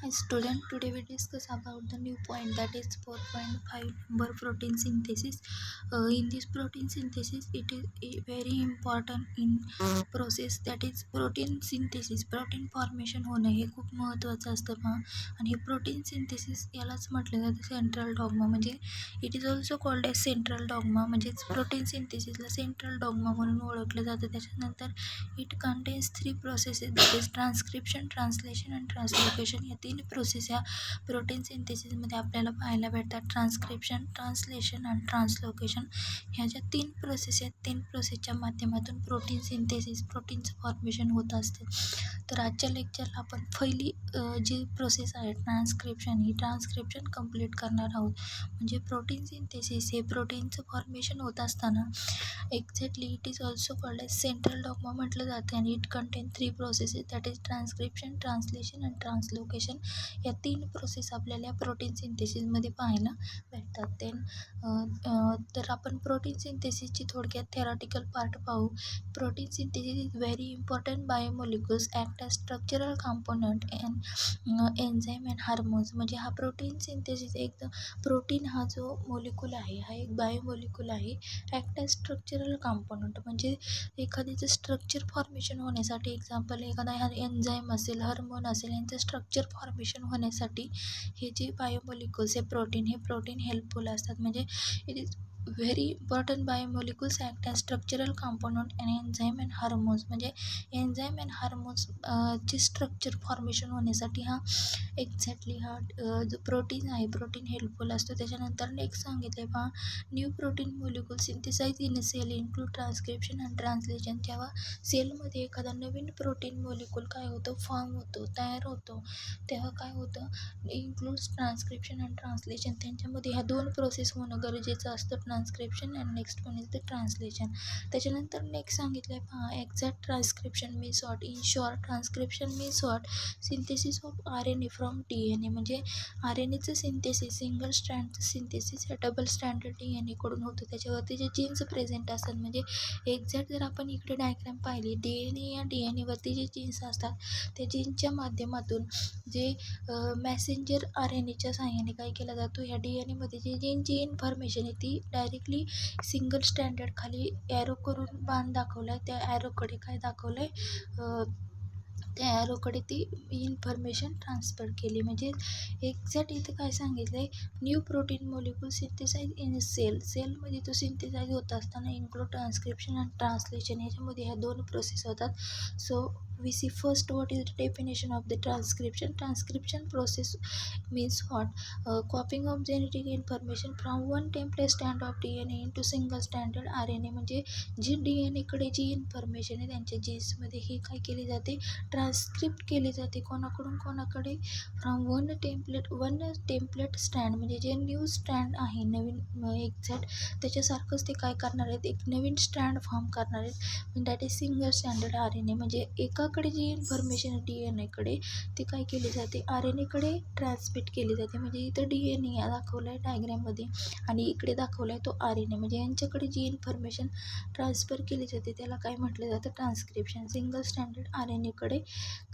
Hi student, today we discuss about the new point, that is 4.5 number protein synthesis. In this protein synthesis, it is very important in process, that is protein synthesis. Protein formation होणं हे खूप महत्त्वाचं असतं पहा. आणि हे protein synthesis यालाच म्हटलं जातं सेंट्रल डॉग्मा, म्हणजे it is also called as central dogma. म्हणजेच प्रोटीन सिंथेसिसला सेंट्रल डॉग्मा म्हणून ओळखलं जातं. त्याच्यानंतर it contains 3 processes, that is transcription, translation and translocation. या 3 प्रोसेस ह्या प्रोटीन सिंथेसिसमध्ये आपल्याला पाहायला भेटतात. ट्रान्स्क्रिप्शन, ट्रान्सलेशन अँड ट्रान्सलोकेशन ह्या ज्या 3 प्रोसेस आहेत, 3 प्रोसेसच्या माध्यमातून प्रोटीन सिंथेसिस, प्रोटीनचं फॉर्मेशन होत असते. तर आजच्या लेक्चरला आपण पहिली जी प्रोसेस आहे ट्रान्स्क्रिप्शन, ही ट्रान्स्क्रिप्शन कंप्लीट करणार आहोत. म्हणजे प्रोटीन सिंथेसिस हे प्रोटीनचं फॉर्मेशन होत असताना exactly it is also called as central dogma म्हटलं जातं. आणि it contain 3 processes, that is transcription, translation and translocation. या 3 प्रोसेस आपल्याला प्रोटीन सिंथेसिसमध्ये पाहायला भेटतात. तर आपण प्रोटीन सिंथेसिसची थोडक्यात थेरॉटिकल पार्ट पाहू. Protein synthesis is very important biomolecules act as structural component and enzyme and hormones. म्हणजे हा प्रोटीन सिंथेसिस एकदम, प्रोटीन हा जो मॉलिक्यूल आहे हा एक बायोमॉलिक्यूल आहे. ॲक्ट ॲज स्ट्रक्चरल कॉम्पोनंट म्हणजे एखाद्याचं स्ट्रक्चर फॉर्मेशन होण्यासाठी, एक्झाम्पल एखादा हा एन्झाईम असेल, हार्मोन असेल, यांचं स्ट्रक्चर फॉर्मेशन होण्यासाठी हे जे बायोमॉलिक्युल्स हे प्रोटीन हेल्पफुल असतात. म्हणजे it is very important biomolecules act as structural component and enzyme and hormones. म्हणजे एन्झाईम अँड हार्मोन्स चे स्ट्रक्चर फॉर्मेशन होण्यासाठी हा एक्झॅक्टली हा जो प्रोटीन आहे, प्रोटीन हेल्पफुल असतो. त्याच्यानंतर नेक्स्ट सांगितले पहा, new protein molecule synthesize in cell include transcription and translation. जेव्हा सेलमध्ये एखादा नवीन प्रोटीन मॉलिक्यूल काय होतं, फॉर्म होतो, तयार होतो, तेव्हा काय होतं, इन्क्लूड्स ट्रान्स्क्रिप्शन अँड ट्रान्सलेशन. त्यांच्यामध्ये ह्या 2 प्रोसेस होणं गरजेचं असतं, transcription and next one is the translation. त्याच्यानंतर नेक्स्ट सांगितलं आहे पहा, exact transcription means what. In short, transcription means what, synthesis of RNA from DNA. म्हणजे RNAचं सिंथेसिस, सिंगल स्ट्रँडचं सिंथेसिस या डबल स्ट्रँडेड DNA कडून होतं. त्याच्यावरती जे जीन्स प्रेझेंट असतात, म्हणजे एक्झॅक्ट जर आपण इकडे डायग्राम पाहिली, DNA या DNAवरती जे जीन्स असतात, त्या जीन्सच्या माध्यमातून जे मॅसेंजर RNAच्या साहाय्याने काय केला जातो, ह्या DNAमध्ये जे जीनची इन्फॉर्मेशन आहे ती डायरेक्टली सिंगल स्टँडर्ड खाली ॲरो करून बाण दाखवला आहे, त्या ॲरोकडे काय दाखवलं आहे, त्या ॲरोकडे ती इन्फॉर्मेशन ट्रान्सफर केली. म्हणजे एक्झॅक्ट इथं काय सांगितलं आहे, new protein molecule synthesize in cell. सेलमध्ये तो सिंथेसाइज होत असताना इन्क्लूड ट्रान्स्क्रिप्शन अँड ट्रान्सलेशन, याच्यामध्ये ह्या 2 प्रोसेस होतात. So we see first what is the definition of the transcription process means what, copying of genetic information from one template strand of DNA into single stranded RNA. म्हणजे जी DNA कडे जी information आहे त्यांच्या जीन्समध्ये ही काय केली जाते, transcript केली जाते. कोणाकडे फ्रॉम वन टेम्पलेट स्टँड, म्हणजे जे न्यू स्टँड आहे नवीन एक्झॅक्ट त्याच्यासारखंच ते काय करणार आहेत, एक नवीन स्टँड फॉर्म करणार आहेत. That is single standard RNA. म्हणजे एकाकडे जी इन्फॉर्मेशन DNA कडे ती काय केली जाते, RNA कडे ट्रान्समिट केली जाते. म्हणजे इथं DNA दाखवला आहे डायग्राममध्ये आणि इकडे दाखवला आहे तो RNA. म्हणजे यांच्याकडे जी इन्फॉर्मेशन ट्रान्सफर केली जाते त्याला काय म्हटलं जातं, ट्रान्स्क्रिप्शन. सिंगल स्टँडर्ड RNA कडे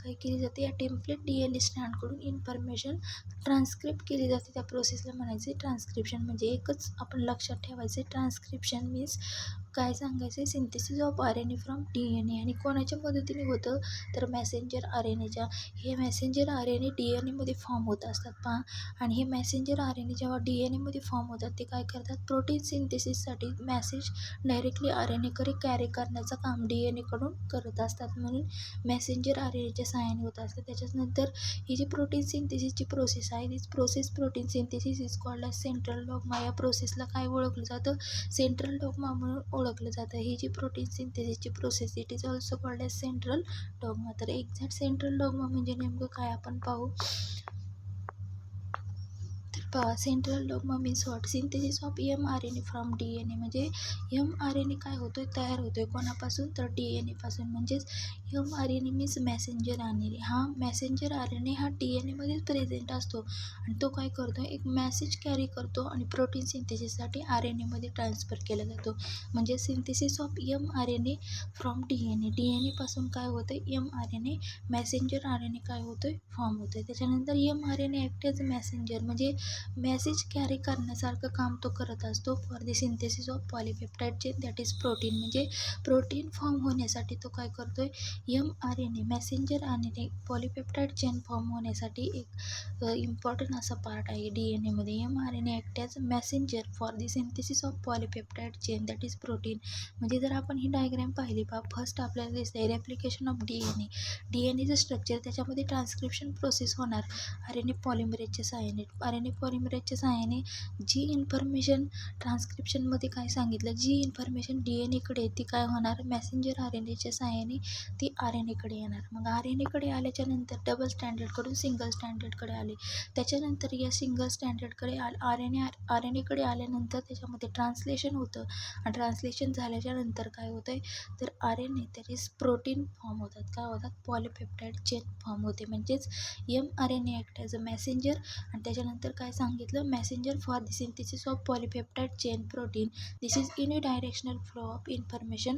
काय केली जाते, या टेम्पलेट DNA स्टँडकडून इन्फॉर्मेशन ट्रान्स्क्रिप्ट केली जाते, त्या प्रोसेसला म्हणायचे ट्रान्स्क्रिप्शन. म्हणजे एकच आपण लक्षात ठेवायचे, ट्रान्स्क्रिप्शन मीन्स काय सांगायचं, synthesis of RNA from DNA. आणि कोणाच्या मदतीने होतं, तर मॅसेंजर RNAच्या. हे मॅसेंजर RNA DNAमध्ये फॉर्म होत असतात पहा. आणि हे मॅसेंजर RNA जेव्हा DNAमध्ये फॉर्म होतात ते काय करतात, प्रोटीन सिंथेसिससाठी मॅसेज डायरेक्टली RNAकडे कॅरी करण्याचं काम DNA कडून करत असतात. म्हणून मॅसेंजर RNAच्या सहाय्याने होत असतं. त्याच्यानंतर ही जी प्रोटीन सिंथेसिसची प्रोसेस आहे, this process protein synthesis is called as central dogma. या प्रोसेसला काय ओळखलं जातं, सेंट्रल डॉग्मा म्हणून ओळखलं जातं. ही जी प्रोटीन सिंथेसिसची process, it is also called as central dogma. तर एक्झॅक्ट सेंट्रल डॉग्मा म्हणजे नेमकं काय आपण पाहू. पहा, central dogma means what, synthesis of mRNA from DNA. म्हणजे mRNA काय होतोय, तयार होतोय कोणापासून, तर DNA पासून. म्हणजेच M R N A means messenger R N A. हा मेसेंजर आर एन ए हा डी एन एमध्येच प्रेझेंट असतो आणि तो काय करतो, एक मेसेज कॅरी करतो आणि प्रोटीन सिंथेसिससाठी आर एन एमध्ये ट्रान्सफर केला जातो. म्हणजे synthesis of M R N A from D N A. D N एपासून काय होतं, M R N A messenger R N A काय होतोय, फॉर्म होतो आहे. त्याच्यानंतर M R N A act as messenger म्हणजे मेसेज कॅरी करण्यासारखं काम तो करत असतो for the synthesis of polypeptide chain that is protein. म्हणजे प्रोटीन फॉर्म होण्यासाठी तो काय करतोय, M R N A messenger R N A polypeptide chain form होण्यासाठी एक इम्पॉर्टंट असा पार्ट आहे डी एन एमध्ये. M R N A act as messenger for the synthesis of polypeptide chain that is protein. म्हणजे जर आपण ही diagram पाहिली फर्स्ट आपल्याला दिसते replication of D N A. D N एचं स्ट्रक्चर, त्याच्यामध्ये ट्रान्स्क्रिप्शन प्रोसेस होणार आर एन ए पॉलिमरेजच्या सहाय्याने. आर एन ए पॉलिमरेजच्या सहाय्याने जी इन्फॉर्मेशन ट्रान्स्क्रिप्शनमध्ये काय सांगितलं, जी इन्फॉर्मेशन डी एन एकडे ती काय होणार, मॅसेंजर आर एन एच्या सहाय्याने ती आर एन एकडे येणार. मग आर एन एकडे आल्याच्या नंतर डबल स्टँडर्डकडून सिंगल स्टँडर्डकडे आले. त्याच्यानंतर या सिंगल स्टँडर्डकडे आर एन एकडे आल्यानंतर त्याच्यामध्ये ट्रान्सलेशन होतं आणि ट्रान्सलेशन झाल्याच्या नंतर काय होतं आहे, तर R N A that is protein form होतात. काय होतात, पॉलिपेप्टाईड चेन फॉर्म होते. म्हणजेच M R N A act as a messenger आणि त्याच्यानंतर काय सांगितलं, messenger for the synthesis of polypeptide chain protein. This is unidirectional flow of information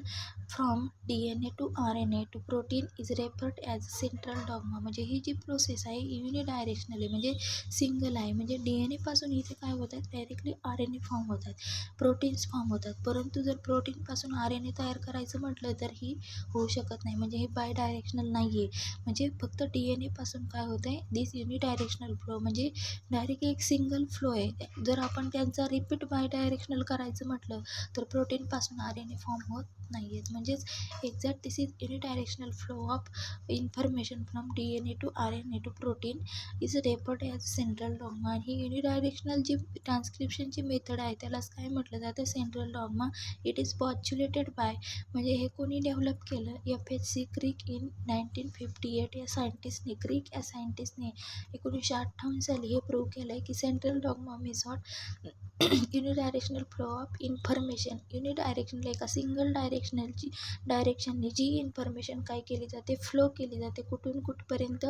from D N A to R N A to protein is referred as central dogma. म्हणजे ही जी process आहे unidirectional आहे, म्हणजे single आहे. म्हणजे D N एपासून इथे काय होत आहेत, directly R N A form होतात, प्रोटीन्स फॉर्म होतात. परंतु जर प्रोटीनपासून आर एन ए तयार करायचं म्हटलं तर ही होऊ शकत नाही. म्हणजे हे बाय डायरेक्शनल नाही आहे. म्हणजे फक्त डी एन एपासून काय होतं आहे, दिस युनिडायरेक्शनल फ्लो म्हणजे डायरेक्ट एक सिंगल फ्लो आहे. जर आपण त्यांचा रिपीट बाय डायरेक्शनल करायचं म्हटलं तर प्रोटीनपासून आर एन ए फॉर्म होत नाही आहेत. म्हणजेच exact this is unidirectional flow of information from D N A to R N A to protein is referred as central dogma. आणि ही युनिडायरेक्शनल जी ट्रान्स्क्रिप्शनची मेथड आहे त्यालाच काय म्हटलं जातं, central dogma. It is postulated by, म्हणजे हे कोणी डेव्हलप केलं, FHC क्रिक इन 1958. या सायंटिस्टने, क्रिक या सायंटिस्टने 1958 साली हे प्रूव्ह केलं आहे की central dogma method unidirectional flow of information. Unidirectional एका सिंगल डायरेक्शनने जी इन्फॉर्मेशन काय केली जाते, फ्लो केली जाते. कुठून कुठपर्यंत,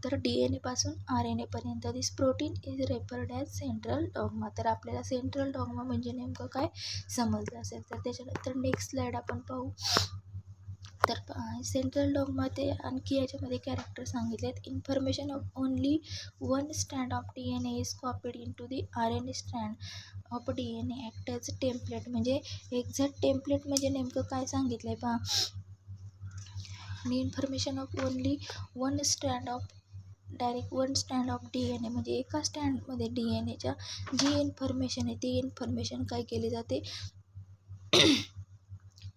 तर डी एन एपासून आर एन एपर्यंत. This protein is referred as central dogma. तर आपल्याला सेंट्रल डॉग्मा म्हणजे नेमकं काय समजलं असेल. तर त्याच्यानंतर नेक्स्ट स्लाईड आपण पाहू. तर सेंट्रल डॉग्मा ते आणखी याच्यामध्ये कॅरेक्टर सांगितले आहेत. Information of only one strand of D N A is copied into the R N A strand of D N A act as template. म्हणजे एक्झॅक्ट टेम्पलेट म्हणजे नेमकं काय सांगितलं आहे पहा, information of only one strand of one stand of D N A. म्हणजे एका स्टँडमध्ये D N एच्या जी इन्फॉर्मेशन आहे ती इन्फॉर्मेशन काय केली जाते,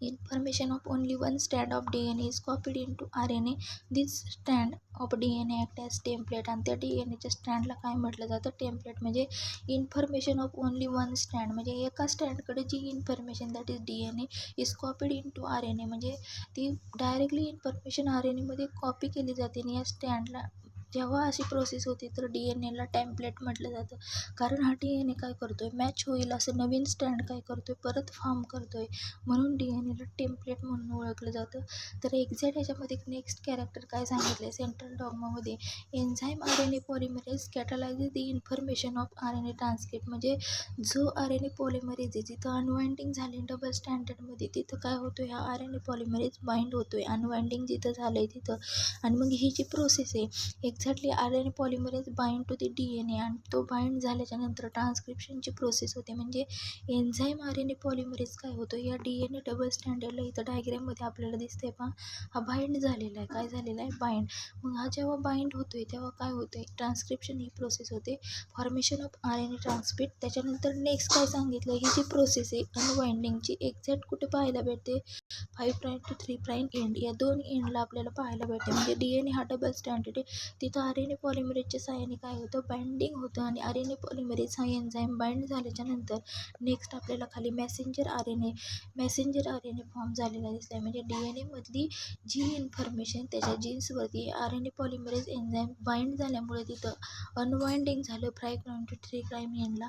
information of only one stand of D N A is copied into R N A. This stand of D N A act as template. आणि त्या डी एन एच्या स्टँडला काय म्हटलं जातं, टेम्पलेट. म्हणजे इन्फॉर्मेशन ऑफ ओनली वन स्टँड म्हणजे एका स्टँडकडे जी information that is D N A is copied into R N A. म्हणजे ती डायरेक्टली इन्फॉर्मेशन आर एन एमध्ये कॉपी केली जाते. आणि या स्टँडला जेव्हा अशी प्रोसेस होते तर डी एन एला टेम्पलेट म्हटलं जातं. कारण हा डी एन ए काय करतो आहे, मॅच होईल असं नवीन स्टँड काय करतो आहे, परत फॉर्म करतो आहे. म्हणून डी एन एला टेम्पलेट म्हणून ओळखलं जातं. तर एक्झॅक्ट याच्यामध्ये नेक्स्ट कॅरेक्टर काय सांगितलं आहे सेंट्रल डॉग्मामध्ये, enzyme R N A polymerase catalyses the information of R N A transcript. म्हणजे जो आर एन ए पॉलिमरेज आहे जिथं अनवाइंडिंग झाले डबल स्टँडर्डमध्ये, तिथं काय होतो आहे, हा R N A polymerase bind होतो आहे अनवाइंडिंग जिथं झालं आहे तिथं. आणि मग ही जी प्रोसेस आहे, exactly R N A polymerase bind to the D N A आणि तो बाइंड झाल्याच्या नंतर ट्रान्स्क्रिप्शनची प्रोसेस होते. म्हणजे enzyme R N A polymerase काय होतं, या डी एन ए डबल स्टँडर्डला इथं डायग्राममध्ये आपल्याला दिसतंय पहा, हा बाइंड झालेला आहे. काय झालेला आहे, बाइंड. मग हा जेव्हा बाइंड होतो आहे तेव्हा काय होतं आहे, ट्रान्स्क्रिप्शन ही प्रोसेस होते, formation of R N A transcript. त्याच्यानंतर नेक्स्ट काय सांगितलं, ही जी प्रोसेस आहे अनवाइंडिंगची एक्झॅक्ट कुठे पाहायला भेटते, 5' to 3' एंड, या दोन एंडला आपल्याला पाहायला भेटते. म्हणजे डी एन ए हा डबल स्टँडर्ड आहे, ती जिथं आर एन ए पॉलिमरेजच्या साहाय्याने काय होतं, बाइंडिंग होतं आणि आर एन ए पॉलिमरेज हा एन्झाईम बाइंड झाल्याच्या नंतर नेक्स्ट आपल्याला खाली messenger R N A form झालेला दिसला आहे. म्हणजे डी एन एमधली जी इन्फॉर्मेशन त्याच्या जीन्सवरती R N A polymerase enzyme bind झाल्यामुळे तिथं अनवाइंडिंग झालं 5 प्राईम टू 3 प्राईम एंडला.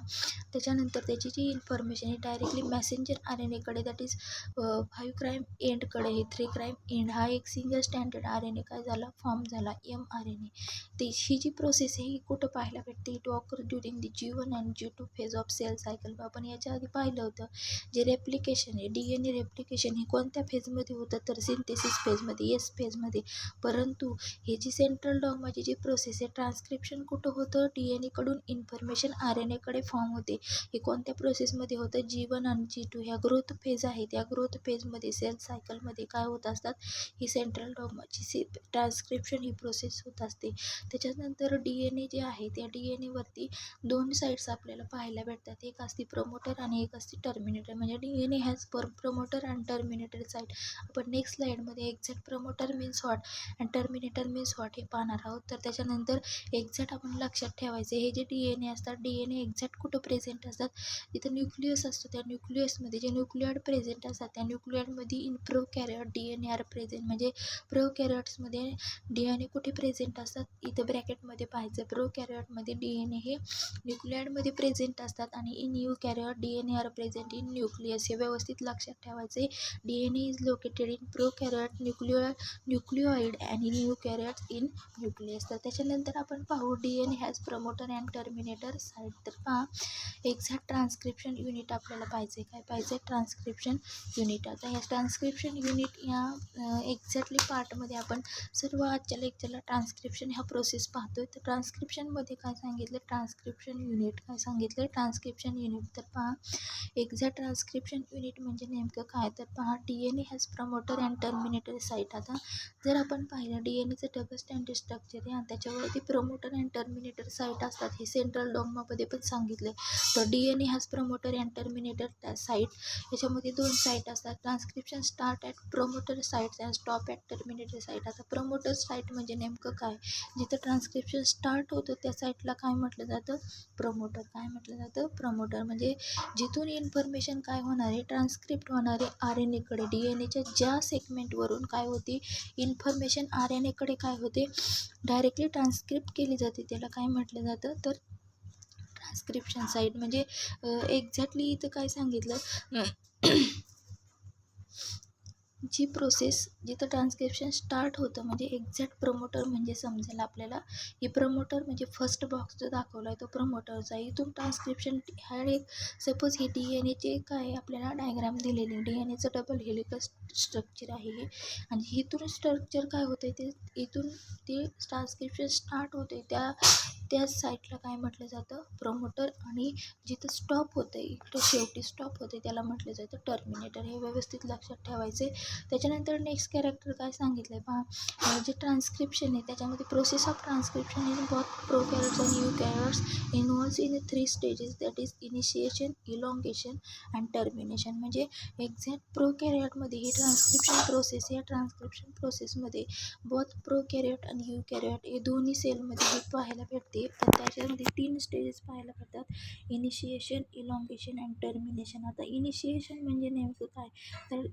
त्याच्यानंतर त्याची जी इन्फॉर्मेशन ही डायरेक्टली मेसेंजर आर एन एकडे, दॅट इज 5 प्राईम एंडकडे हे 3 प्राईम एंड हा एक single standard R N A काय झाला, फॉर्म झाला, एम आर एन ए. ही जी प्रोसेस आहे ही कुठं पाहायला भेटते, it occur during the G1 आणि G2 phase of sale cycle. आपण याच्या आधी पाहिलं होतं जे रेप्लिकेशन आहे, डी एन ए रेप्लिकेशन हे कोणत्या फेजमध्ये होतं, तर सिंथेसिस फेजमध्ये, एस फेजमध्ये. परंतु हे जी सेंट्रल डॉगमाची जी प्रोसेस आहे, ट्रान्स्क्रिप्शन कुठं होतं, डी एन एकडून इन्फॉर्मेशन आर एन एकडे फॉर्म होते. हे कोणत्या प्रोसेसमध्ये होतं, G1 आणि G2 ह्या ग्रोथ फेज आहे, त्या ग्रोथ फेजमध्ये सेल सायकलमध्ये काय होत असतात, ही सेंट्रल डॉगमाची ट्रान्स्क्रिप्शन ही प्रोसेस होत असते. त्याच्यानंतर डी एन ए जे आहे त्या डी एन एवरती 2 साईड्स आपल्याला पाहायला भेटतात, एक असते प्रमोटर आणि एक असते टर्मिनेटर. म्हणजे D N A has promoter and terminator side. आपण नेक्स्ट स्लाईडमध्ये exact promoter means what and terminator means what हे पाहणार आहोत. तर त्याच्यानंतर एक्झॅक्ट आपण लक्षात ठेवायचे, हे जे डी एन ए असतात, डी एन ए एक्झॅक्ट कुठं प्रेझेंट असतात, तिथं न्यूक्लियस असतो, त्या न्यूक्लियसमध्ये जे न्यूक्लियॉइड प्रेझेंट असतात त्या न्यूक्लियॉइडमध्ये in prokaryote D N A are present. म्हणजे प्रोकॅरियोट्समध्ये डी एन ए कुठे प्रेझेंट असतात, इथं ब्रॅकेटमध्ये पाहायचं, प्रोकॅरियोटमध्ये डी एन ए हे न्यूक्लियॉइडमध्ये प्रेझेंट असतात आणि in eukaryote D N A are present in nucleus. हे व्यवस्थित लक्षात ठेवायचे. D N A is located in prokaryote nucleoid आणि यूकॅरियोट इन न्यूक्लियस. तर त्याच्यानंतर आपण पाहू D N A has promoter and terminator side. तर पहा एक्झॅक्ट ट्रान्स्क्रिप्शन युनिट आपल्याला पाहिजे, काय पाहिजे, ट्रान्स्क्रिप्शन युनिट. आता ह्या ट्रान्स्क्रिप्शन युनिट या एक्झॅक्टली पार्टमध्ये आपण सर्व आजच्या लेक्चरला ट्रान्स्क्रिप्शन ह्या प्रोसेस पाहतोय. तर ट्रान्स्क्रिप्शनमध्ये काय सांगितलं, ट्रान्स्क्रिप्शन युनिट काय सांगितलं, ट्रान्स्क्रिप्शन युनिट. तर पहा एक्झॅक्ट ट्रान्स्क्रिप्शन युनिट म्हणजे नेमकं काय, तर पहा D N A has promoter and terminator site. आता जर आपण पाहिलं डी एन एचं डबल स्टँडर्ड स्ट्रक्चर आहे आणि त्याच्यावरती प्रमोटर अँड टर्मिनेटर साईट असतात, हे सेंट्रल डॉगमामध्ये पण सांगितले. तर D N A has promoter and terminator site. याच्यामध्ये 2 साईट असतात, transcription start at promoter site and stop at terminator site. आता प्रमोटर साईट म्हणजे नेमकं काय, जिथं ट्रान्स्क्रिप्शन स्टार्ट होतं त्या साईटला काय म्हटलं जातं, प्रमोटर. काय म्हटलं जातं, प्रमोटर. म्हणजे जिथून इन्फॉर्मेशन काय होणार आहे, ट्रान्स्क्रिप्ट होणारे आर एन एकडे, डी एन एच्या ज्या सेगमेंटवरून काय होती इन्फॉर्मेशन आर एन एकडे काय होते, डायरेक्टली ट्रान्स्क्रिप्ट केली जाते, त्याला काय म्हटलं जातं, तर ट्रान्स्क्रिप्शन साईट. म्हणजे एक्झॅक्टली इथं काय सांगितलं जी प्रोसेस जिथं ट्रान्स्क्रिप्शन स्टार्ट होतं, म्हणजे एक्झॅक्ट प्रमोटर म्हणजे समजेल आपल्याला, ही प्रमोटर म्हणजे फर्स्ट बॉक्स जो दाखवला आहे तो प्रमोटरचा. इथून ट्रान्स्क्रिप्शन ह्या एक सपोज ही डी एन एचे काय आपल्याला डायग्राम दिलेली, डी एन एचं डबल हेलिकल स्ट्रक्चर आहे हे, आणि इथून स्ट्रक्चर काय होतं ते इथून ते ट्रान्स्क्रिप्शन स्टार्ट होते त्या साईटला काय म्हटलं जातं, प्रमोटर. आणि जिथं स्टॉप होतं इकडे शेवटी स्टॉप होते त्याला म्हटलं जातं टर्मिनेटर. हे व्यवस्थित लक्षात ठेवायचे. त्याच्यानंतर नेक्स्ट कॅरेक्टर काय सांगितलं आहे पहा, जे ट्रान्स्क्रिप्शन आहे त्याच्यामध्ये process of transcription in both prokaryotes and eukaryotes involves in 3 stages, that is initiation, elongation and termination. म्हणजे एक्झॅक्ट प्रोकॅरियोटमध्ये ही ट्रान्स्क्रिप्शन प्रोसेस, या ट्रान्स्क्रिप्शन प्रोसेसमध्ये बोथ प्रोकॅरियोट आणि यूकॅरियोट हे दोन्ही सेलमध्ये हे पाहायला भेटते. तर त्याच्यामध्ये 3 स्टेजेस पाहायला भेटतात, इनिशिएशन, इलॉंगेशन अँड टर्मिनेशन. आता इनिशिएशन म्हणजे नेमकं काय, तर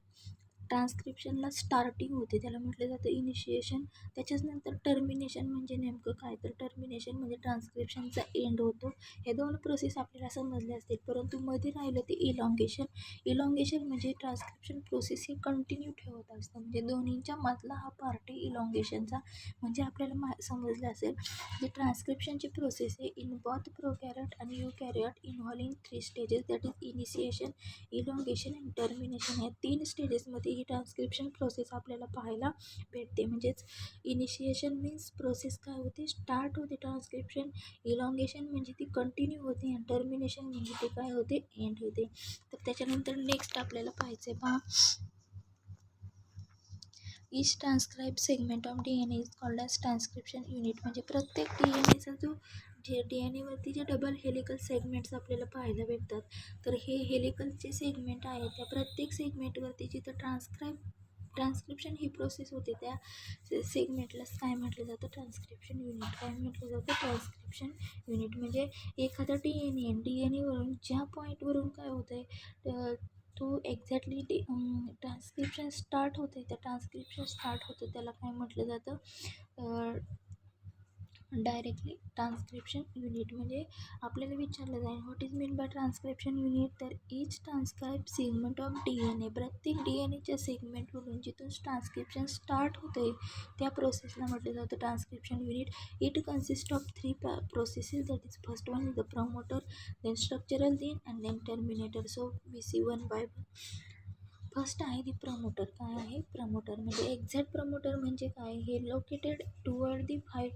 ट्रान्स्क्रिप्शनला स्टार्टिंग होते त्याला म्हटलं जातं इनिशिएशन. त्याच्याच नंतर टर्मिनेशन म्हणजे नेमकं काय, तर टर्मिनेशन म्हणजे ट्रान्स्क्रिप्शनचा एंड होतो. हे 2 प्रोसेस आपल्याला समजले असतील, परंतु मध्ये राहिलं ते इलॉंगेशन. इलॉंगेशन म्हणजे ट्रान्स्क्रिप्शन प्रोसेस हे कंटिन्यू ठेवत असतं, म्हणजे दोन्हींच्या मधला हा पार्ट आहे इलॉंगेशनचा. म्हणजे आपल्याला समजलं असेल जी ट्रान्स्क्रिप्शनची प्रोसेस आहे इन बोथ प्रोकॅरियोट आणि eukaryote involving 3 stages, that is initiation, elongation and termination. या 3 स्टेजेसमध्ये ही ट्रान्स्क्रिप्शन प्रोसेस आपल्याला पाहायला भेटते. म्हणजेच इनिशिएशन मीन्स प्रोसेस काय होते, स्टार्ट होते ट्रान्स्क्रिप्शन, इलॉंगेशन म्हणजे ती कंटिन्यू होते आणि टर्मिनेशन म्हणजे ते काय होते, एंड होते. तर त्याच्यानंतर नेक्स्ट आपल्याला पाहायचं आहे पहा, each transcribe segment of D N A is called as transcription unit. म्हणजे प्रत्येक डी एन एचा जो डी एन एवरती जे डबल हेलिकल सेगमेंट्स आपल्याला पाहायला भेटतात, तर हे हेलिकलचे सेगमेंट आहेत त्या प्रत्येक सेगमेंटवरती जिथं ट्रान्स्क्रिप्शन ही प्रोसेस होते त्या सेगमेंटलाच काय म्हटलं जातं, ट्रान्स्क्रिप्शन युनिट. काय म्हटलं जातं, ट्रान्स्क्रिप्शन युनिट. म्हणजे एखादा डी एन एवरून ज्या पॉईंटवरून काय होतं आहे तो एक्झॅक्टली ट्रान्स्क्रिप्शन स्टार्ट होते, त्या ट्रान्स्क्रिप्शन स्टार्ट होतं त्याला काय म्हटलं जातं, डायरेक्टली ट्रान्स्क्रिप्शन युनिट. म्हणजे आपल्याला विचारलं जाईल what is mean by transcription unit, तर each transcribe segment of DNA. प्रत्येक DNA सेगमेंटवरून जिथून ट्रान्स्क्रिप्शन स्टार्ट होते त्या प्रोसेसला म्हटलं जातं transcription unit. It consist of 3 processes, that is first one is the promoter, then structural gene and then terminator. So we see one by one. First आहे the promoter. काय आहे प्रमोटर, म्हणजे exact promoter म्हणजे काय, हे located toward the 5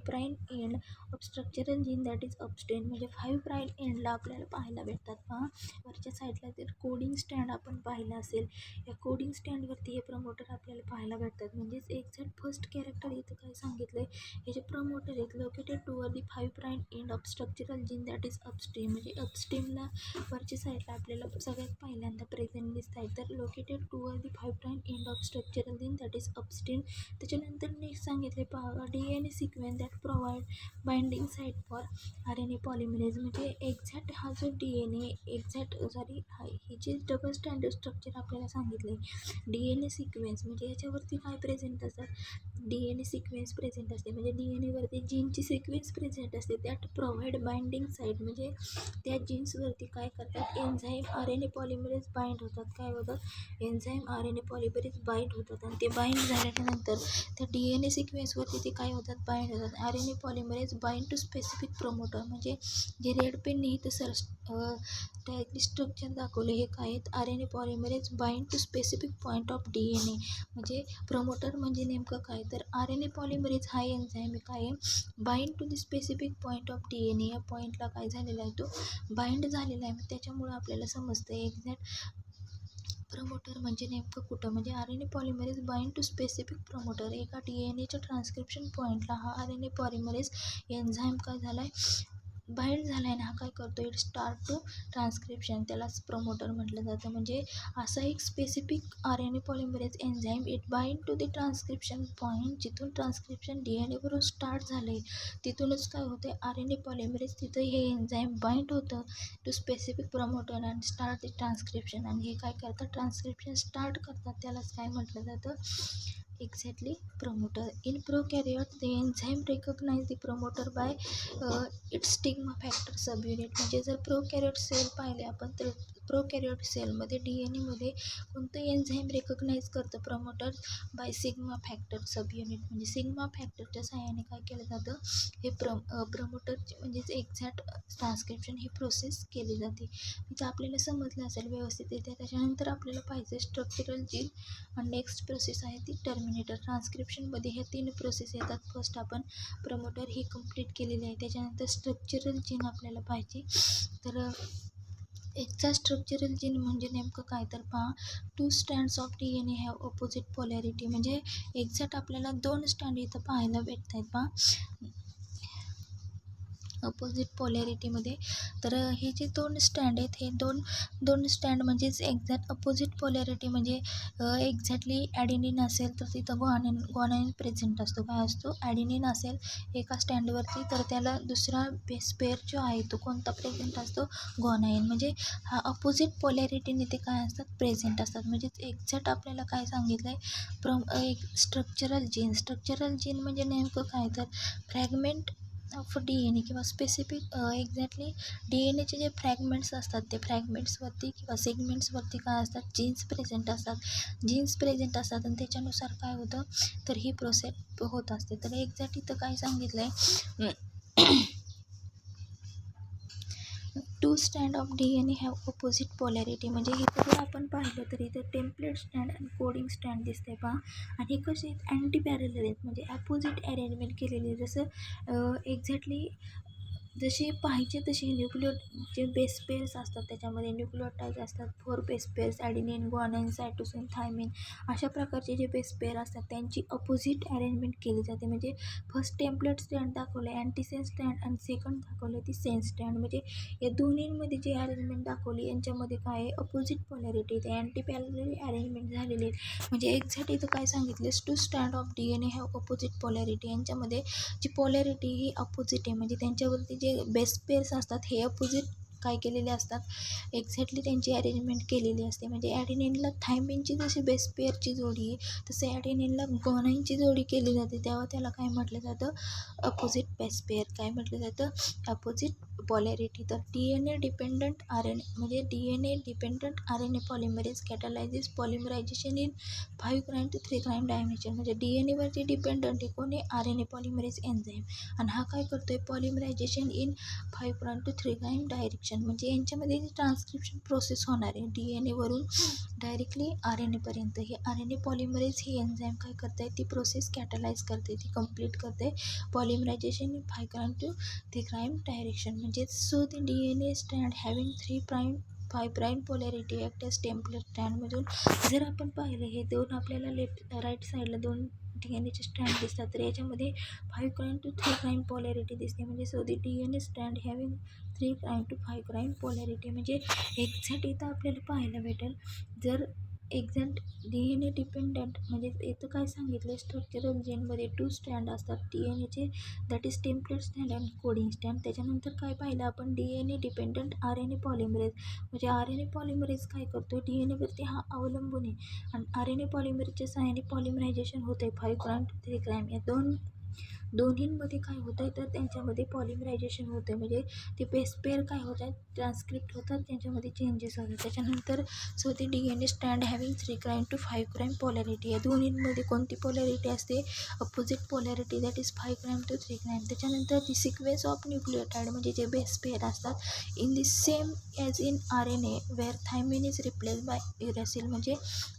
prime end of structural gene that is upstream. म्हणजे 5 prime एंडला आपल्याला पाहायला भेटतात पहा वरच्या साईडला. जर कोडिंग स्टँड आपण पाहिलं असेल, या कोडिंग स्टँडवरती हे प्रमोटर आपल्याला पाहायला भेटतात. म्हणजेच एक्झॅक्ट फर्स्ट कॅरेक्टर इथं काय सांगितलं आहे, हे जे प्रमोटर आहेत located toward the 5 prime end of structural gene that is upstream. म्हणजे अपस्ट्रीमला वरच्या साईडला आपल्याला सगळ्यात पहिल्यांदा प्रेझेंट दिसत आहे. तर located toward the 5 prime end of structural gene that is upstream. त्याच्यानंतर नेक्स्ट सांगितले पहा DNA sequence that provide binding site for RNA polymerase. म्हणजे एक्झॅक्ट हा जो DNA ही जी डबल स्टँडर्ड स्ट्रक्चर आपल्याला सांगितले DNA सिक्वेन्स, म्हणजे याच्यावरती काय प्रेझेंट असतात, DNA सिक्वेन्स प्रेझेंट असते. म्हणजे DNAवरती जीनची सिक्वेन्स प्रेझेंट असते, दॅट प्रोव्हाइड बाइंडिंग साईट. म्हणजे त्या जीन्सवरती काय करतात, एन्झाईम RNA पॉलिमरेज बाइंड होतात. काय होतात, एन्झाईम RNA पॉलिमरेज बाइंड होतात. आणि ते बाइंड झाल्यानंतर त्या DNA सिक्वेन्सवरती ते काय होतात, बाइंड होतात. RNA polymerase bind to specific promoter. म्हणजे जे रेड पेनने इथं डायरेक्टली स्ट्रक्चर दाखवले हे काय आहेत, RNA polymerase bind to specific point of DNA. म्हणजे प्रमोटर म्हणजे नेमकं काय, तर RNA पॉलिमरेज हा एन्झाईम काय आहे, bind to the specific point of DNA. या पॉईंटला काय झालेला आहे, तो बाइंड झालेला आहे. त्याच्यामुळं आपल्याला समजतं एक्झॅक्ट प्रमोटर म्हणजे नेमकं कुठं, म्हणजे RNA polymerase bind to specific promoter. एका DNAच्या ट्रान्स्क्रिप्शन पॉईंटला हा RNA पॉलिमरेज एन्झाईम काय झाला आहे, बाइंड झाला आहे. हा काय करतो, इट स्टार्ट टू ट्रान्स्क्रिप्शन, त्यालाच प्रमोटर म्हटलं जातं. म्हणजे असा एक specific RNA polymerase enzyme it bind to the transcription point. जिथून ट्रान्स्क्रिप्शन DNAवरून स्टार्ट झालं आहे तिथूनच काय होते, RNA पॉलिमरेज तिथं हे एन्झाईम बाइंड होतं to specific promoter and start the transcription. आणि हे काय करतात, ट्रान्स्क्रिप्शन स्टार्ट करतात, त्यालाच काय म्हटलं जातं, exactly promoter. In prokaryote the enzyme recognise the promoter by its stigma factor subunit. म्हणजे जर प्रोकॅरियोट सेल पाहिले आपण, तर प्रोकॅरियोट सेलमध्ये DNAमध्ये कोणतं एन्झाईम रेकग्नाइज करतं promoter, by sigma factor subunit. म्हणजे सिग्मा फॅक्टरच्या सहाय्याने काय केलं जातं, हे प्रमोटरचे म्हणजेच एक्झॅक्ट ट्रान्स्क्रिप्शन ही प्रोसेस केली जाते. तिथं आपल्याला समजलं असेल व्यवस्थितरित्या. त्याच्यानंतर आपल्याला पाहिजे स्ट्रक्चरल जीन आणि नेक्स्ट प्रोसेस आहे ती टर्मिनेटर. ट्रान्स्क्रिप्शनमध्ये ह्या 3 प्रोसेस येतात. फर्स्ट आपण प्रमोटर ही कंप्लीट केलेली आहे, त्याच्यानंतर स्ट्रक्चरल जीन आपल्याला पाहिजे. तर एकचा स्ट्रक्चरल जीन म्हणजे नेमकं काय, तर पहा 2 stands of DNA have opposite polarity. म्हणजे एक्झॅक्ट आपल्याला 2 स्टँड इथं पाहायला भेटत आहेत पहा अपोजिट पोलॅरिटीमध्ये. तर हे जे 2 स्टँड आहेत, हे दोन स्टँड म्हणजेच एक्झॅक्ट अपोजिट पोलॅरिटी. म्हणजे एक्झॅक्टली ॲडेनिन असेल तर तिथं ग्वानाइन प्रेझेंट असतो. काय असतो, ॲडेनिन असेल एका स्टँडवरती तर त्याला दुसरा बेस पेअर जो आहे तो कोणता प्रेझेंट असतो, ग्वानाइन. म्हणजे हा अपोजिट पोलॅरिटीने ते काय असतात, प्रेझेंट असतात. म्हणजेच एक्झॅक्ट आपल्याला काय सांगितलं आहे, एक स्ट्रक्चरल जीन म्हणजे नेमकं काय, तर फ्रॅगमेंट ऑफ DNA किंवा स्पेसिफिक एक्झॅक्टली DNAचे जे फ्रॅगमेंट्स असतात ते फ्रॅगमेंट्सवरती किंवा सेगमेंट्सवरती काय असतात, जीन्स प्रेझेंट असतात आणि त्याच्यानुसार काय होतं, तर ही प्रोसेस होत असते. तर एक्झॅक्ट इथं काय सांगितलं आहे, 2 stand of DNA have opposite polarity. म्हणजे इथं जर आपण पाहिलं तर इथं टेम्पलेट स्टँड आणि कोडिंग स्टँड दिसते पहा. आणि हे कसे आहेत, अँटी पॅरलल आहेत. म्हणजे अपोजिट अरेंजमेंट केलेली आहे. जसं एक्झॅक्टली जशी पाहिजे तशी जे बेस पेअर्स असतात त्याच्यामध्ये न्यूक्लियोटाईड असतात, 4 base pairs adenine, guanine, cytosine, thymine अशा प्रकारचे जे बेस पेअर असतात त्यांची अपोजिट अरेंजमेंट केली जाते. म्हणजे फर्स्ट टेम्पलेट स्टँड दाखवलं आहे अँटीसेन्स स्टँड आणि सेकंड दाखवलं ती सेन्स स्टँड. म्हणजे या दोन्हींमध्ये जी अरेंजमेंट दाखवली यांच्यामध्ये काय आहे अपोजिट पोलॅरिटी ते अँटी पॅरलल अरेंजमेंट झालेली आहे. म्हणजे एक्झॅक्ट इथं काय सांगितलं two stand of DNA have opposite polarity. यांच्यामध्ये जी पोलॅरिटी ही अपोजिट आहे म्हणजे त्यांच्यावरती जे बेस पेअर्स असतात हे अपोजिट काय केलेले असतात एक्झॅक्टली त्यांची अरेंजमेंट केलेली असते. म्हणजे ॲडेनिनला थायमिनची जशी बेस पेअरची जोडी आहे तसे ॲडेनिनला ग्वानाइनची जोडी केली जाते तेव्हा त्याला काय म्हटलं जातं अपोजिट बेस पेअर. काय म्हटलं जातं अपोजिट पोलॅरिटी. तर DNA डिपेंडंट RNA म्हणजे DNA dependent RNA polymerase catalyses polymerisation in 5' to 3' dimension. म्हणजे DNA वरती डिपेंडंट आहे कोणी RNA पॉलिमरेज एन्झाईम आणि हा काय करतोय पॉलिमरायझेशन इन 5' to 3' डायरेक्शन. म्हणजे यांच्यामध्ये जी ट्रान्सक्रिप्शन प्रोसेस होणार आहे DNA वरून डायरेक्टली RNA पर्यंत हे RNA पॉलिमरेज ही एन्झाईम काय करते ती प्रोसेस कॅटलाइज करते ती कंप्लीट करते पॉलिमरायझेशन इन 5' to 3' डायरेक्शन. म्हणजे so the DNA stand having 5' polarity act as template स्टँडमधून जर आपण पाहिलं हे दोन आपल्याला राईट साईडला दोन DNAचे स्टँड दिसतात तर याच्यामध्ये 5' to 3' पोलॅरिटी दिसते. म्हणजे so the DNA stand having 3' to 5' polarity. म्हणजे एक्झॅक्ट इथं आपल्याला पाहायला भेटेल जर एक्झॅक्ट DNA डिपेंडंट म्हणजे इथं काय सांगितलं स्ट्रक्चरल जीनमध्ये 2 स्टँड असतात DNAचे that is template stand and coding stand. त्याच्यानंतर काय पाहिलं आपण DNA डिपेंडंट RNA पॉलिमरेज. म्हणजे RNA पॉलिमरेज काय करतो DNAवरती हा अवलंबून आहे आणि RNA पॉलिमरेजच्या सहाय्याने पॉलिमरायझेशन होतं आहे 5' to 3' या दोन्हींमध्ये काय होतं आहे तर त्यांच्यामध्ये पॉलिमरायझेशन होतं आहे. म्हणजे ते बेस पेअर काय होतात ट्रान्सक्रिप्ट होतात त्यांच्यामध्ये चेंजेस होतात. त्याच्यानंतर सो ती DNA stand having 3' to 5' polarity. या दोन्हींमध्ये कोणती पोलॅरिटी असते opposite polarity that is 5' to 3'. त्याच्यानंतर दी सिक्वेन्स ऑफ न्यूक्लियोटाईड म्हणजे जे बेस पेअर असतात in the same as in RNA where thymine is replace by uracil. म्हणजे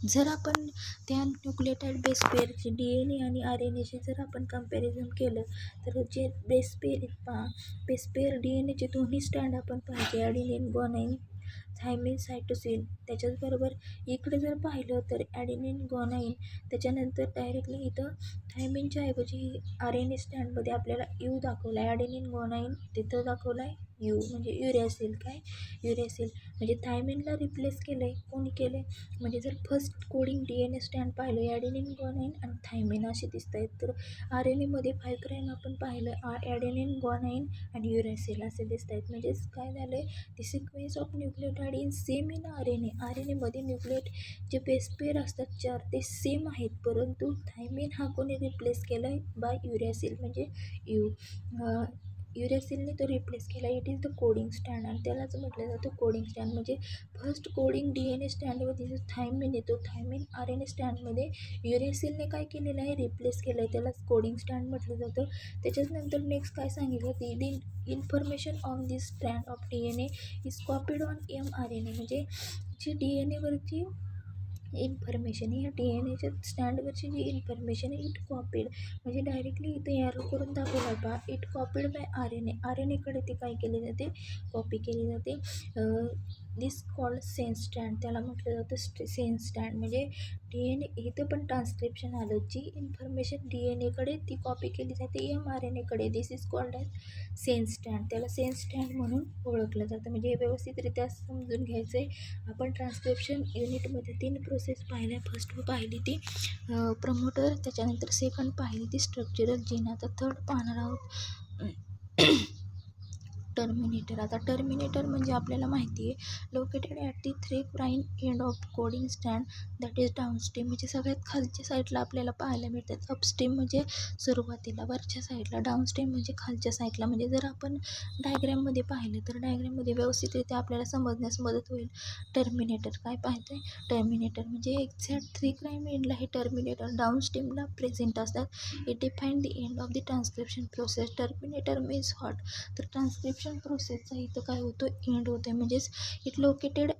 जर आपण त्या न्यूक्लियोटाईड बेस पेअरचे DNA आणि RNAचे जर आपण कंपॅरिझन केलं तर जे बेस पेअर DNAचे दोन्ही स्टँड आपण पाहिजे ॲडिनिन ग्वानाइन थायमिन सायटोसिन. त्याच्याचबरोबर इकडे जर पाहिलं तर ॲडिनिन ग्वानाइन त्याच्यानंतर डायरेक्टली इथं थायमिनच्या ऐवजी RNA स्टँडमध्ये आपल्याला U दाखवला आहे ॲडिनिन ग्वानाइन तिथं दाखवला आहे U म्हणजे युरॅसिल. काय युरॅसिल म्हणजे थायमिनला रिप्लेस केलं आहे कोणी केलं आहे म्हणजे जर फर्स्ट कोडिंग DNA स्टँड पाहिलं ॲडिनिन ग्वानाइन आणि थायमिन असे दिसत आहेत. तर RNAमध्ये 5' आपण पाहिलं ॲडेनिन ग्वानाइन आणि युरॅसिल असे दिसत आहेत. म्हणजेच काय झालं आहे the sequence of nucleotide in same in RNAमध्ये न्यूक्लियोट जे बेस पेअर असतात 4 ते सेम आहेत परंतु थायमिन हा कोणी रिप्लेस केला आहे बाय युरॅसिल म्हणजे युरॅसिलने तो रिप्लेस केला. It is the coding stand आणि त्यालाच म्हटलं जातं कोडिंग स्टँड. म्हणजे फर्स्ट कोडिंग DNA स्टँडमध्ये जो थायमिन येतो थायमिन RNA स्टँडमध्ये युरॅसिलने काय केलेलं आहे रिप्लेस केलं आहे त्यालाच कोडिंग स्टँड म्हटलं जातं. त्याच्यानंतर नेक्स्ट काय सांगितलं the information on this stand of DNA is copied on mRNA. म्हणजे जी DNAवरची इन्फॉर्मेशन या DNAच्या स्टँडवरची जी इन्फॉर्मेशन आहे इट कॉपीड म्हणजे डायरेक्टली इथे एरो करून दाखवला बा इट कॉपीड बाय RNAकडे ते काय केले जाते कॉपी केली जाते. दिस कॉल्ड सेन्स स्टँड त्याला म्हटलं जातं सेन्स स्टँड. म्हणजे DNA इथं पण ट्रान्सक्रिप्शन आलं जी इन्फॉर्मेशन DNAकडे ती कॉपी केली जाते mRNAकडे. This is called as sense stand. त्याला सेन्स स्टँड म्हणून ओळखलं जातं. म्हणजे व्यवस्थितरित्या समजून घ्यायचं आहे. आपण ट्रान्सक्रिप्शन युनिटमध्ये 3 प्रोसेस पाहिल्या. फर्स्ट पाहिली ती प्रमोटर त्याच्यानंतर सेकंड पाहिली ती स्ट्रक्चरल जीन. आता थर्ड पाहणार आहोत टर्मिनेटर. आता टर्मिनेटर म्हणजे आपल्याला माहिती आहे located at the 3' end of coding stand that is downstream. म्हणजे सगळ्यात खालच्या साईडला आपल्याला पाहायला मिळतात. अपस्ट्रीम म्हणजे सुरुवातीला वरच्या साईडला डाऊनस्ट्रीम म्हणजे खालच्या साईडला. म्हणजे जर आपण डायग्रॅममध्ये पाहिलं तर डायग्रॅममध्ये व्यवस्थितरित्या आपल्याला समजण्यास मदत होईल. टर्मिनेटर काय पाहतो आहे टर्मिनेटर म्हणजे एक्झॅक्ट 3' एंडला हे टर्मिनेटर डाऊनस्ट्रीमला प्रेझेंट असतात. It define the end of the transcription process. Terminator means what तर ट्रान्सक्रिप्शन प्रोसेसचा इथं काय होतं एंड होतं आहे. म्हणजेच it located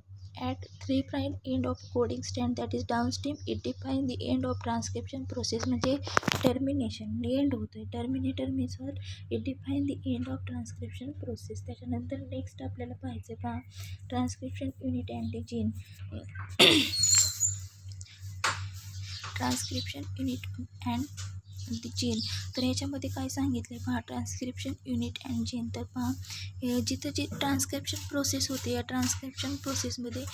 at 3' end of coding strand that is downstream it defines the end of transcription process म्हणजे termination end होतं आहे. Terminator means what it define the end of transcription process. त्याच्यानंतर नेक्स्ट आपल्याला पाहायचं पहा transcription unit and the gene. Transcription unit and the gene. तर याच्यामध्ये काय सांगितलं आहे पहा ट्रान्स्क्रिप्शन युनिट अँड जीन. तर पहा जिथं जी ट्रान्स्क्रिप्शन प्रोसेस होते या ट्रान्स्क्रिप्शन प्रोसेसमध्ये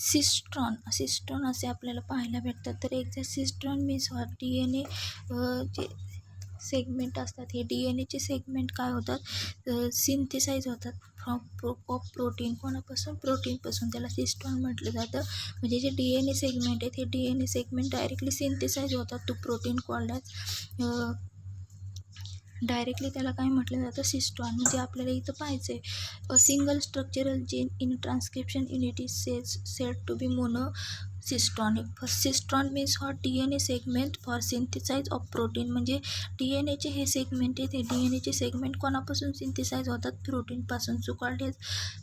सिस्ट्रॉन असे आपल्याला पाहायला भेटतात. तर एक सिस्ट्रॉन मीन्स DNA जे सेगमेंट असतात हे DNAचे सेगमेंट काय होतात सिंथेसाईज होतात फ्रॉम ऑफ प्रोटीन. कोणापासून प्रोटीनपासून. त्याला सिस्ट्रॉन म्हटलं जातं. म्हणजे जे DNA सेगमेंट आहेत हे DNA सेगमेंट डायरेक्टली सिंथेसाईज होतात to protein called as directly त्याला काय म्हटलं जातं सिस्ट्रॉन. म्हणजे आपल्याला इथं पाहायचं आहे a single structural gene in transcription unit is said to be cistronic. First cistron means hot DNA segment for synthesise of protein. म्हणजे DNAचे हे सेगमेंट आहे ते DNAचे सेगमेंट कोणापासून सिंथेसाइज होतात प्रोटीनपासून सो कॉल्ड एज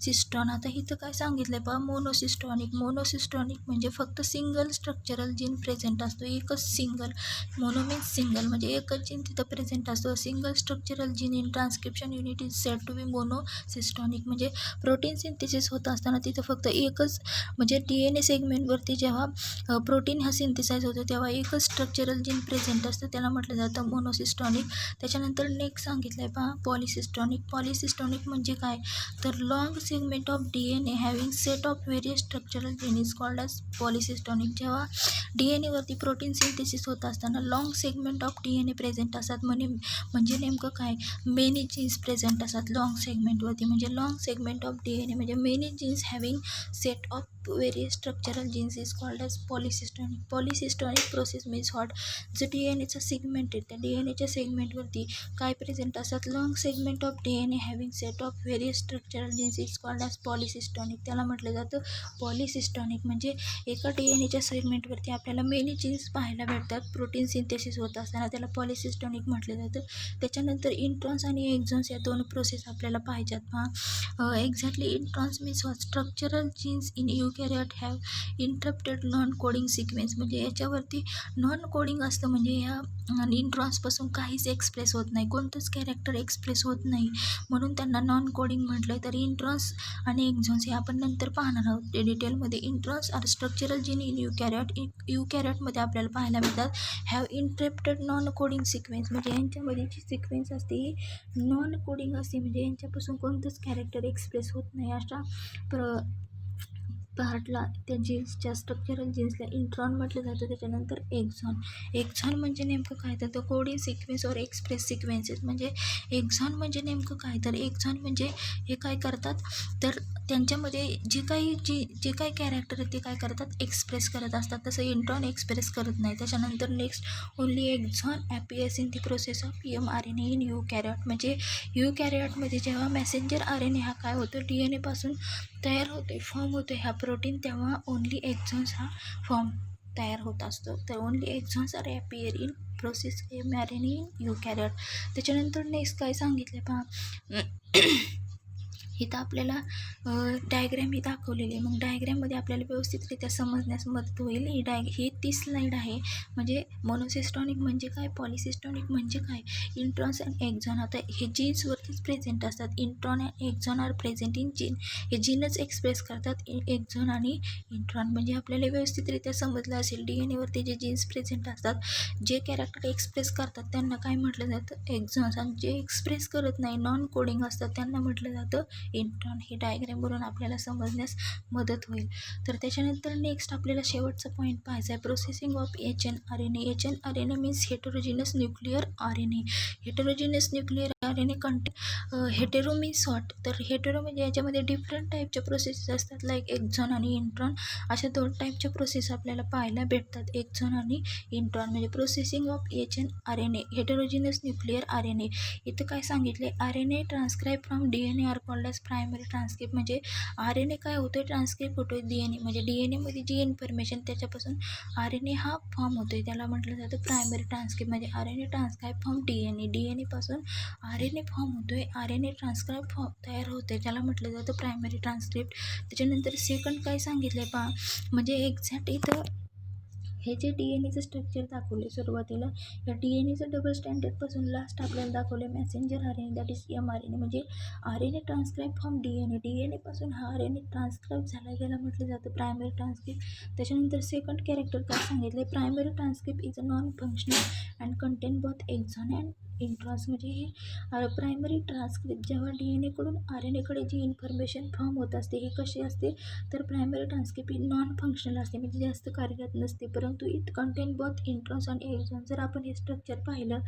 सिस्ट्रॉन. आता इथं काय सांगितलं आहे पहा मोनोसिस्ट्रॉनिक. मोनोसिस्ट्रॉनिक म्हणजे फक्त सिंगल स्ट्रक्चरल जीन प्रेझेंट असतो. एकच सिंगल मोनो मीन्स सिंगल म्हणजे एकच जीन तिथं प्रेझेंट असतो. Single structural gene in transcription unit is said to be monocistronic. म्हणजे प्रोटीन सिंथेसिस होत असताना तिथं फक्त एकच म्हणजे DNA सेगमेंटवरती जेव्हा प्रोटीन हा सिंथेसाइज होतो तेव्हा एकच स्ट्रक्चरल जीन प्रेझेंट असतं त्याला म्हटलं जातं मोनोसिस्ट्रॉनिक. त्याच्यानंतर नेक्स्ट सांगितलं आहे पहा पॉलिसिस्ट्रॉनिक. पॉलिसिस्ट्रॉनिक म्हणजे काय तर long segment of DNA having set of various structural gene is called as polycistronic. जेव्हा DNAवरती प्रोटीन सिंथेसिस होत असताना long segment of DNA present असतात म्हणजे नेमकं काय मेनी जीन्स प्रेझेंट असतात लॉंग सेगमेंटवरती. म्हणजे लॉंग सेगमेंट ऑफ DNA म्हणजे many genes having set of various structural genes is called as polycistronic. Polycistronic process means what जो DNAचा सेगमेंट आहे त्या DNAच्या सेगमेंटवरती काय प्रेझेंट असतात long segment of DNA having set of various structural genes is called as polycistronic. त्याला म्हटलं जातं polycistronic. म्हणजे एका DNAच्या सेगमेंटवरती आपल्याला मेनी जीन्स पाहायला भेटतात प्रोटीन सिंथेसिस होत असताना त्याला पॉलिसिस्ट्रॉनिक म्हटलं जातं. त्याच्यानंतर इंट्रॉन्स आणि एक्झॉन्स या दोन प्रोसेस आपल्याला पाहिजेत पहा. Exactly introns means structural genes in eukaryote have interrupted non coding sequence. म्हणजे याच्यावरती नॉन कोडिंग असतं म्हणजे या इंट्रॉन्सपासून काहीच एक्सप्रेस होत नाही कोणतंच कॅरेक्टर एक्सप्रेस होत नाही म्हणून त्यांना नॉन कोडिंग म्हटलं. तर इंट्रॉन्स आणि एक्झॉन्स हे आपण नंतर पाहणार आहोत डिटेलमध्ये. Introns are structural gene in युकॅरियोटमध्ये आपल्याला पाहायला मिळतात have interrupted non coding sequence. म्हणजे यांच्यामध्ये जी सिक्वेन्स असते ही नॉन कोडिंग असते म्हणजे यांच्यापासून कोणतंच कॅरेक्टर एक्सप्रेस होत नाही. अशा पार्टला त्या जीन्सच्या स्ट्रक्चरल जीन्सला इंट्रॉन म्हटलं जातं. त्याच्यानंतर एक्झॉन म्हणजे नेमकं काय तर कोडिंग सिक्वेन्स और एक्सप्रेस सिक्वेन्सेस. म्हणजे एक्झॉन म्हणजे नेमकं काय तर एक्झॉन म्हणजे हे काय करतात तर त्यांच्यामध्ये जे काही कॅरेक्टर आहेत ते काय करतात एक्सप्रेस करत असतात तसं इंट्रॉन एक्सप्रेस करत नाही. त्याच्यानंतर next only exon appears in the process of mRNA in eukaryote. म्हणजे युकॅरियोटमध्ये जेव्हा मेसेंजर RNA हा काय होतो DNAपासून तयार होते फॉर्म होतो ह्या प्रोटीन तेव्हा ओनली एक्झॉन्स हा फॉर्म तयार होत असतो. तर only exons are appear in process mRNA in eukaryote. त्याच्यानंतर नेक्स्ट काय सांगितलं पहा इथं आपल्याला डायग्रॅम ही दाखवलेली आहे. मग डायग्रॅममध्ये आपल्याला व्यवस्थितरित्या समजण्यास मदत होईल. ही 30 स्लाईड आहे. म्हणजे मोनोसिस्टॉनिक म्हणजे काय पॉलिसिस्टॉनिक म्हणजे काय इंट्रॉन्स अँड एक्झॉन. आता हे जीन्सवरतीच प्रेझेंट असतात. Intron and exon are present in gene. हे जीनच एक्सप्रेस करतात एक्झॉन आणि इंट्रॉन. म्हणजे आपल्याला व्यवस्थितरित्या समजलं असेल DNAवरती जे जीन्स प्रेझेंट असतात जे कॅरेक्टर एक्सप्रेस करतात त्यांना काय म्हटलं जातं एक्झॉन्स आणि जे एक्सप्रेस करत नाही नॉन कोडिंग असतात त्यांना म्हटलं जातं इंट्रॉन. हे डायग्रॅमवरून आपल्याला समजण्यास मदत होईल. तर त्याच्यानंतर नेक्स्ट आपल्याला शेवटचा पॉईंट पाहायचा आहे processing of HNRNA. HNRNA means heterogeneous nuclear RNA. Heterogeneous nuclear RNA hetero means hot. तर हेटेरो म्हणजे याच्यामध्ये डिफरंट टाईपच्या प्रोसेस असतात लाईक एक्झॉन आणि इंट्रॉन. अशा 2 टाईपच्या प्रोसेस आपल्याला पाहायला भेटतात एक्झॉन आणि इंट्रॉन. म्हणजे processing of HNRNA heterogeneous nuclear RNA. इथं काय सांगितले RNA transcribe from DNA are called as primary transcript म्हणजे RNA काय होतोय, ट्रान्सक्रिप्ट होतोय DNA म्हणजे DNAमध्ये जी इन्फॉर्मेशन त्याच्यापासून RNA हा फॉर्म होतोय, त्याला म्हटलं जातं प्रायमरी ट्रान्सक्रिप्ट. म्हणजे RNA ट्रान्सक्राईब फॉर्म DNA पासून RNA फॉर्म होतोय, RNA ट्रान्सक्राईब फॉर्म तयार होते, त्याला म्हटलं जातं प्रायमरी ट्रान्सक्रिप्ट. त्याच्यानंतर सेकंड काय सांगितलं पहा, म्हणजे एक्झॅक्ट इथं हे जे DNAचं स्ट्रक्चर दाखवले सुरुवातीला, या DNAचं डबल स्टँडर्डपासून लास्ट आपल्याला दाखवले messenger RNA that is mRNA. म्हणजे RNA ट्रान्सक्राईब फ्रॉम DNA पासून हा RNA ट्रान्सक्राईब झाला गेला म्हटलं जातं प्रायमरी ट्रान्सक्रिप्ट. त्याच्यानंतर सेकंड कॅरेक्टर काय सांगितलं, primary transcript is a non functional and contain both exon and introns. म्हणजे हे प्रायमरी ट्रान्सक्रिप्ट जेव्हा DNAकडून RNAकडे जी इन्फॉर्मेशन फॉर्म होत असते ही कशी असते, तर प्रायमरी ट्रान्सक्रिप्ट ही नॉन फंक्शनल असते, म्हणजे जास्त कार्यरत नसते, परंतु इट कंटेन बोथ इंट्रॉन्स आणि एक्झॉन. जर आपण हे स्ट्रक्चर पाहिलं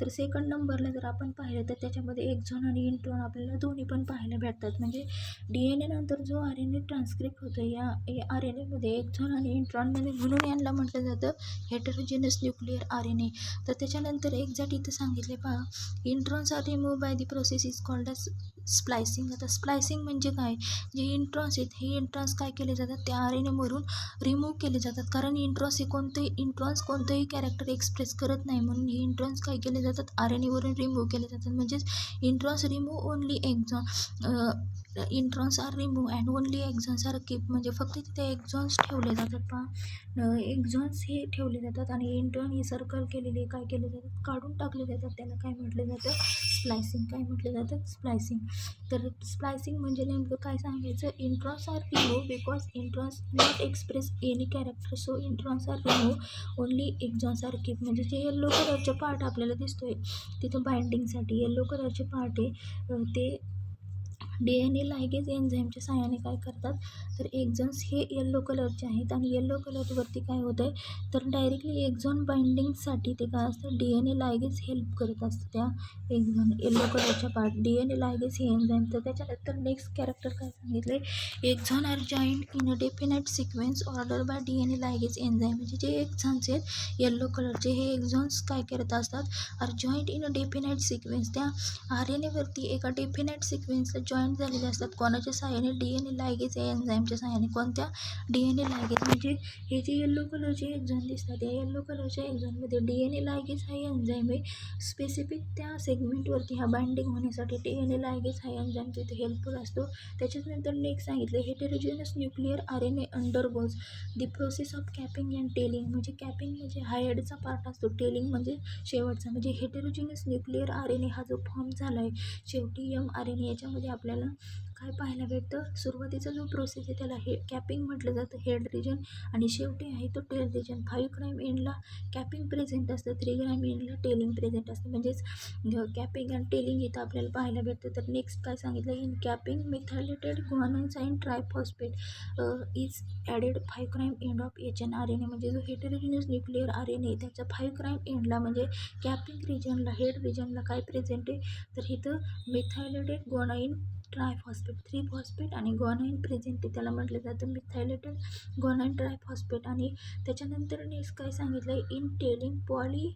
तर सेकंड नंबरला जर आपण पाहिलं तर त्याच्यामध्ये एक्झॉन आणि इंट्रॉन आपल्याला दोन्ही पण पाहायला भेटतात. म्हणजे DNA नंतर जो RNA ट्रान्सक्रिप्ट होतो या RNAमध्ये एक्झॉन आणि इंट्रॉनमध्ये, म्हणून यांना म्हटलं जातं हेटेरोजेनस न्यूक्लिअर RNA. तर त्याच्यानंतर एक्झॅक्ट इथं सांगितले पहा, introns are remove by the process is called as splicing. आता स्प्लायसिंग म्हणजे काय, जे इंट्रॉन्स आहेत हे इंट्रॉन्स काय केले जातात, त्या RNAमधून रिमूव्ह केले जातात, कारण इंट्रॉन्स कोणतंही कॅरेक्टर एक्सप्रेस करत नाही, म्हणून हे इंट्रॉन्स काय केले जातात, RNAवरून रिमूव्ह केले जातात. म्हणजेच introns remove only exon, introns are remove and only exons are keep. म्हणजे फक्त तिथे एक्झॉन्स ठेवले जातात पहा, एक्झॉन्स हे ठेवले जातात आणि इंट्रॉन हे सर्कल केलेले काय केले जातात, काढून टाकले जातात. त्याला काय म्हटलं जातं, स्प्लायसिंग. काय म्हटलं जातं, स्प्लायसिंग. तर स्प्लायसिंग म्हणजे नेमकं काय सांगायचं, introns are remove because introns not express any character, so introns are remove only exons are keep. म्हणजे जे येल्लो कलरचे पार्ट आपल्याला दिसतोय तिथं बाइंडिंगसाठी येल्लो कलरचे पार्ट आहे, ते DNA लायगेज एन्झाईमच्या साहाय्याने काय करतात, तर एक्झॉन्स हे येल्लो कलरचे आहेत आणि येल्लो कलरवरती काय होतं आहे, तर डायरेक्टली एक्झॉन बाइंडिंगसाठी ते काय असतं, DNA लायगेज हेल्प करत असतं त्या एक्झॉन येल्लो कलरच्या पार्ट DNA लायगेज हे एन्झाईम. तर त्याच्यानंतर नेक्स्ट कॅरेक्टर काय सांगितलं आहे, exon are joint in a definite sequence order by DNA ligase enzyme. म्हणजे जे एक्झॉन्स आहेत येल्लो कलरचे, हे एक्झॉन्स काय करत असतात, are joint in a definite sequence, त्या RNAवरती एका डेफिनेट सिक्वेन्सला जॉईंट झालेले असतात, कोणाच्या सहाय्याने, DNA लायगेज या एन्झाईमच्या सहाय्याने. कोणत्या, DNA लायगेज. म्हणजे हे जे येल्लो कलरचे एक्झॉन दिसतात, या येल्लो कलरच्या एक्झॉनमध्ये DNA लायगेज हा एन्झाईम आहे, स्पेसिफिक त्या सेगमेंटवरती हा बाइंडिंग होण्यासाठी DNA लायगेज हा एन्झाईम तिथे हेल्पफुल असतो. त्याच्यानंतर नेक्स्ट सांगितलं, heterogeneous nuclear RNA undergoes the process of capping and telling. म्हणजे कॅपिंग म्हणजे हा हेडचा पार्ट असतो, टेलिंग म्हणजे शेवटचा. म्हणजे हेटेरोजेनस न्यूक्लिअर RNA हा जो फॉर्म झाला आहे शेवटी mRNA, याच्यामध्ये आपल्याला काय पाहायला भेटतं, सुरुवातीचा जो प्रोसेस आहे त्याला कॅपिंग म्हटलं जातं, हेड रिजन, आणि शेवटी आहे तो टेल रिजन. 5 ग्रॅम एंडला कॅपिंग प्रेझेंट असतं, 3 ग्रॅम एंडला टेलिंग प्रेझेंट असतं. म्हणजेच कॅपिंग आणि टेलिंग इथं आपल्याला पाहायला भेटतं. तर नेक्स्ट काय सांगितलं, in capping methylated guanine triphosphate is added 5 gram end of HNRNA. म्हणजे जो हेटेरोजेनस न्यूक्लिअर RNA त्याच्या 5 ग्रॅम एंडला म्हणजे कॅपिंग रिजनला, हेड रिजनला काय प्रेझेंट आहे, तर इथं मिथायलेटेड ग्वानाइन ट्रायफॉस्फेट 3 फॉस्फेट आणि ग्वानाइन प्रेझेंट आहे, त्याला म्हटलं जातं मिथायलेटेड ग्वानाइन ट्रायफॉस्फेट. आणि त्याच्यानंतर नेक्स्ट काय सांगितलं, in tailing poly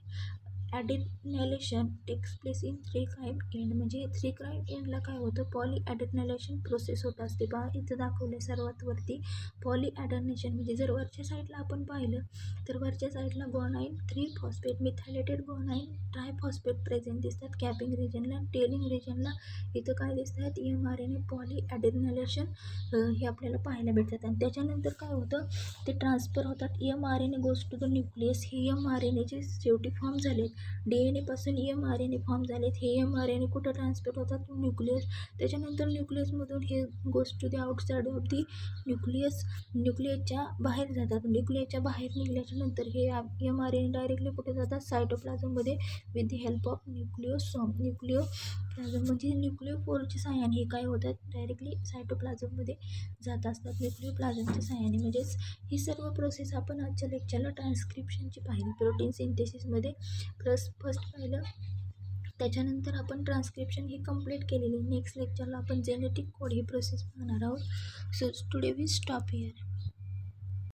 adenylation takes place in 3 gram end. म्हणजे 3 ग्राम एंडला काय होतं, पॉली ॲडिनॅलेशन प्रोसेस होत असते पहा, इथं दाखवलं सर्वात वरती पॉली ॲडिनेशन. म्हणजे जर वरच्या साईडला आपण पाहिलं तर वरच्या साईडला guanine 3 phosphate methylated guanine triphosphate present दिसतात कॅपिंग रिजनला. टेलिंग रिजनला इथं काय दिसतात, mRNA पॉली ॲडिनॅलेशन हे आपल्याला पाहायला भेटतात. आणि त्याच्यानंतर काय होतं, ते ट्रान्सफर होतात, mRNA goes to the nucleus. हे mRNAचे शेवटी फॉर्म झालेत, DNA पासून mRNA फॉर्म झालेत, हे mRNA कुठं ट्रान्सफर होतात, न्यूक्लियस. त्याच्यानंतर न्यूक्लियसमधून हे goes to the outside of the nucleus, न्यूक्लियसच्या बाहेर जातात. न्यूक्लियसच्या बाहेर निघाल्याच्या नंतर हे mRNA डायरेक्टली कुठे जातात, सायटोप्लाझममध्ये with the help of nucleosome. Nucleoplasm म्हणजे न्यूक्लियोफोरच्या सहाय्याने हे काय होतात, डायरेक्टली सायटोप्लाझममध्ये जात असतात न्यूक्लियोप्लाझमच्या सहाय्याने. म्हणजेच ही सर्व प्रोसेस आपण आजच्या लेक्चरला ट्रान्सक्रिप्शनची पाहिली, प्रोटीन सिंथेसिसमध्ये फर्स्ट पाहिलं, त्याच्यानंतर आपण ट्रान्सक्रिप्शन ही कंप्लीट केलेली. नेक्स्ट लेक्चरला आपण जेनेटिक कोड ही प्रोसेस पाहणार आहोत. So today we stop here.